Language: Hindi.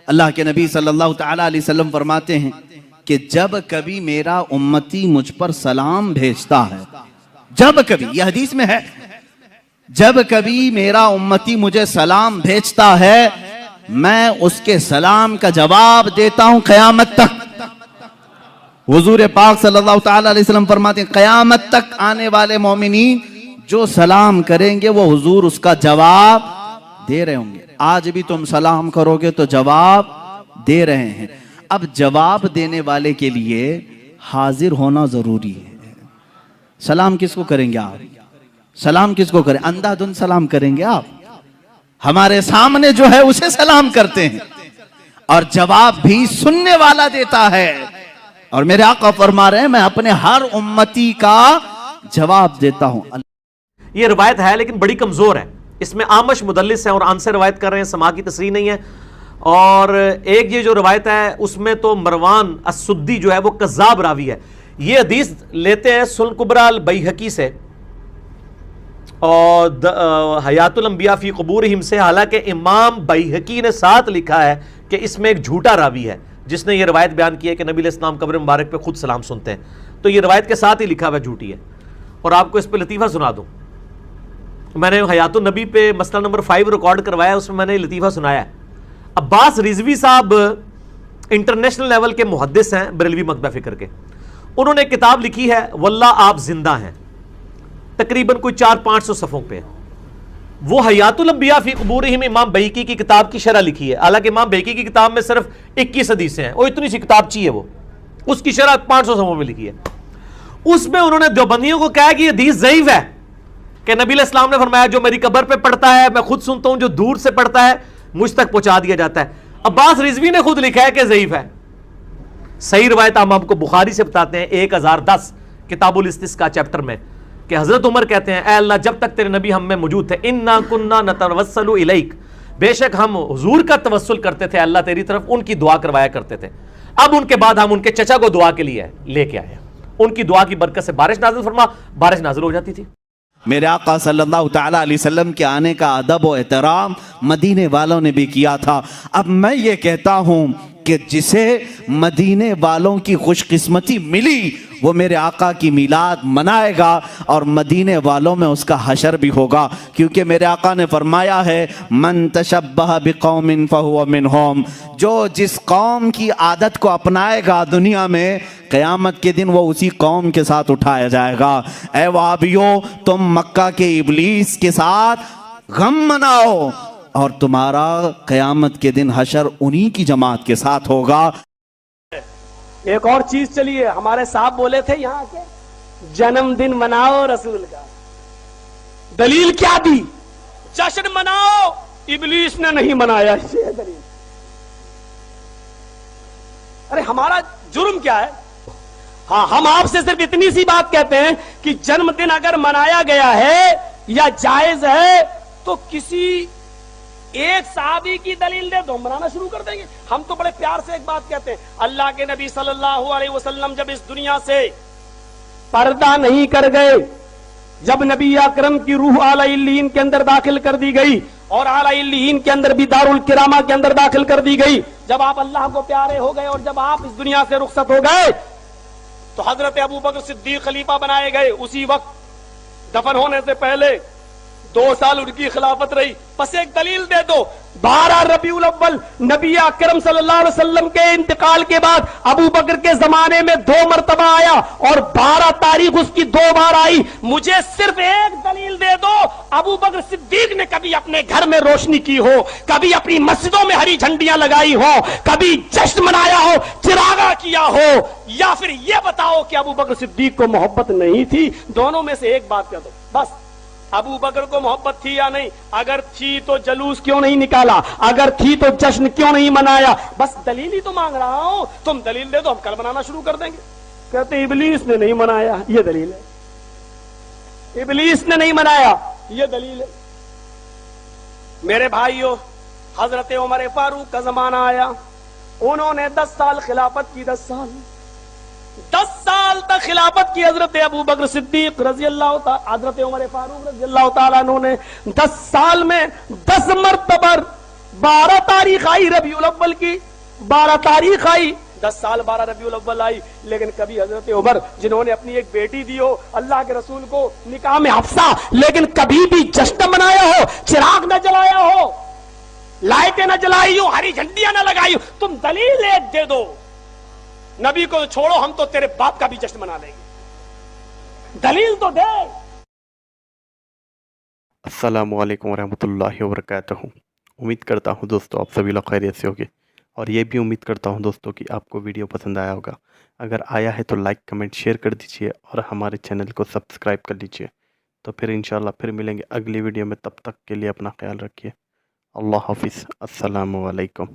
अल्लाह के नबी सल्लल्लाहु तआला अलैहि वसल्लम फरमाते हैं कि जब कभी मेरा उम्मती मुझ पर सलाम भेजता है, जब कभी, यह हदीस में है, जब कभी मेरा उम्मती मुझे सलाम भेजता है, मैं उसके सलाम का जवाब देता हूं क़यामत तक। हुजूर पाक सल्लल्लाहु तआला अलैहि वसल्लम फरमाते हैं क़यामत तक आने वाले मोमिनीन जो सलाम करेंगे वो हुजूर उसका जवाब दे रहे होंगे। आज भी तुम सलाम करोगे तो जवाब दे रहे हैं। अब जवाब देने वाले के लिए हाजिर होना जरूरी है। सलाम किसको करेंगे आप? सलाम किसको करें? अंधाधुंध सलाम करेंगे आप? हमारे सामने जो है उसे सलाम करते हैं और जवाब भी सुनने वाला देता है। और मेरे आका फरमा रहे हैं मैं अपने हर उम्मती का जवाब देता हूं। ये रिवायत है लेकिन बड़ी कमजोर है। इसमें आमश मुदल्लिस है और आन से रिवायत कर रहे हैं, समा की तसरीह नहीं है। और एक ये जो रिवायत है उसमें तो मरवान अस्सुद्दी जो है वो कज़्ज़ाब रावी है। ये हदीस लेते हैं सुनन कुबरा अल बैहकी से और हयातुल अंबिया फी क़ुबूरिहिम से। हालांकि इमाम बैहकी ने साथ लिखा है कि इसमें एक झूठा रावी है जिसने ये रवायत बयान की है कि नबी अलैहिस्सलाम कब्र मुबारक पे खुद सलाम सुनते हैं। तो ये रवायत के साथ ही लिखा हुआ झूठी है। और आपको इस पे लतीफ़ा सुना दूं, मैंने हयातुन नबी पे मसला नंबर 5 रिकॉर्ड करवाया, उसमें मैंने लतीफ़ा सुनाया है। अब्बास रिजवी साहब इंटरनेशनल लेवल के मुहद्दिस हैं, बरेलवी मकतबा फ़िक्र के। उन्होंने किताब लिखी है वल्लाह आप जिंदा हैं, तकरीबन कोई 400-500 सफ़ों पे। वो हयातुल अंबिया फी क़ुबूरिहिम इमाम बैहकी की किताब की शरह लिखी है। हालांकि इमाम बैहकी की किताब में सिर्फ 21 हदीसें हैं, वो इतनी सी किताबची है, वो उसकी शरह 500 सफ़ों में लिखी है। उसमें उन्होंने देवबंदियों को कहा कि ये हदीस ज़ईफ़ है कि नबी अलैहिस्सलाम ने फरमाया जो मेरी कब्र पे पढ़ता है मैं खुद सुनता हूं, जो दूर से पढ़ता है मुझ तक पहुंचा दिया जाता है। अब्बास रिजवी ने खुद लिखा है कि ज़ईफ़ है। सही रिवायत हम आपको बुखारी से बताते हैं 1010 किताबुल इस्तिस्का चैप्टर में कि हजरत उमर कहते हैं ऐ अल्लाह जब तक तेरे नबी हम में मौजूद थे इन्ना कुन्ना नतवस्सलु इलैक, बेशक हम हुजूर का तवस्सुल करते थे अल्लाह तेरी तरफ, उनकी दुआ करवाया करते थे। अब उनके बाद हम उनके चचा को दुआ के लिए लेके आए, उनकी दुआ की बरकत से बारिश नाजिल फरमा, बारिश नाजिल हो जाती थी। मेरे आका सल्लल्लाहु तआला अलैहि वसल्लम के आने का अदब और एहतराम मदीने वालों ने भी किया था। अब मैं ये कहता हूँ कि जिसे मदीने वालों की खुशकिस्मती मिली वो मेरे आका की मिलाद मनाएगा और मदीने वालों में उसका हशर भी होगा, क्योंकि मेरे आका ने फरमाया है मन तशब्बह बिकौमिन फहुव मिनहुम, जो जिस कौम की आदत को अपनाएगा दुनिया में क़यामत के दिन वो उसी कौम के साथ उठाया जाएगा। ऐ वहाबियों, तुम मक्का के इब्लीस के साथ गम मनाओ और तुम्हारा क़यामत के दिन हशर उन्हीं की जमात के साथ होगा। एक और चीज चलिए, हमारे साहब बोले थे यहाँ के जन्मदिन मनाओ रसूल का, दलील क्या दी? जश्न मनाओ, इब्लीस ने नहीं मनाया, ये दलील। अरे हमारा जुर्म क्या है? हाँ, हम आपसे सिर्फ इतनी सी बात कहते हैं कि जन्मदिन अगर मनाया गया है या जायज है तो किसी एक साहबी की दलील दे दो, मनाना शुरू कर देंगे। हम तो बड़े प्यार से एक बात कहते हैं, अल्लाह के नबी सल्लल्लाहु अलैहि वसल्लम जब इस दुनिया से पर्दा नहीं कर गए, जब नबी अकरम की रूह आला इल्लीन के अंदर दाखिल कर दी गई और आला इल्लीन के अंदर भी दारुल किरामा के अंदर दाखिल कर दी गई, जब आप अल्लाह को प्यारे हो गए और जब आप इस दुनिया से रुखसत हो गए तो हजरत अबू बकर सिद्दीक खलीफा बनाए गए। उसी वक्त दफन होने से पहले 2 साल उनकी खिलाफत रही। बस एक दलील दे दो, 12 रबीउल अव्वल नबी अकरम सल्लल्लाहु अलैहि वसल्लम के इंतकाल के बाद अबू बकर के जमाने में 2 मरतबा आया और 12 तारीख उसकी 2 बार आई। मुझे सिर्फ एक दलील दे दो, अबू बकर सिद्दीक ने कभी अपने घर में रोशनी की हो, कभी अपनी मस्जिदों में हरी झंडियां लगाई हो, कभी जश्न मनाया हो, चिरागा किया हो, या फिर यह बताओ कि अबू बकर सिद्दीक को मोहब्बत नहीं थी? दोनों में से एक बात कह दो बस। अबू बकर को मोहब्बत थी या नहीं? अगर थी तो जलूस क्यों नहीं निकाला? अगर थी तो जश्न क्यों नहीं मनाया? बस दलील ही तो मांग रहा हूं, तुम दलील दे दो, हम कल मनाना शुरू कर देंगे। कहते इब्लीस ने नहीं मनाया, ये दलील है। इब्लीस ने नहीं मनाया, ये दलील है। मेरे भाइयों, हजरत उमर फारूक का जमाना आया, उन्होंने 10 साल खिलाफत की। 10 साल तक खिलाफत की हजरत अबू बकर सिद्दीक रजी अल्लाह तआला, हजरत उमर फारूक रजी अल्लाह तआला ने 10 साल में 10 मरतबा 12 तारीख आई रबीउल अव्वल की, 12 तारीख आई, 10 साल 12 रबीउल अव्वल आई, लेकिन कभी हजरत उमर जिन्होंने अपनी एक बेटी दी हो अल्लाह के रसूल को निकाह में हफ्सा, लेकिन कभी भी जश्न मनाया हो, चिराग न जलाया हो, लाइटें न जलाई हो, हरी झंडियां न लगाई हो, तुम दलील एक दे दो, नबी को छोड़ो हम तो तेरे बाप का भी जश्न मना लेंगे, दलील तो दे। अस्सलामु अलैकुम वरहमतुल्लाहि वबरकातुहू। उम्मीद करता हूँ दोस्तों आप सभी लोग खैरियत से होंगे, और ये भी उम्मीद करता हूँ दोस्तों कि आपको वीडियो पसंद आया होगा। अगर आया है तो लाइक कमेंट शेयर कर दीजिए और हमारे चैनल को सब्सक्राइब कर लीजिए। तो फिर इंशाल्लाह फिर मिलेंगे अगली वीडियो में, तब तक के लिए अपना ख्याल रखिए। अल्लाह हाफिज़। अस्सलामु अलैकुम।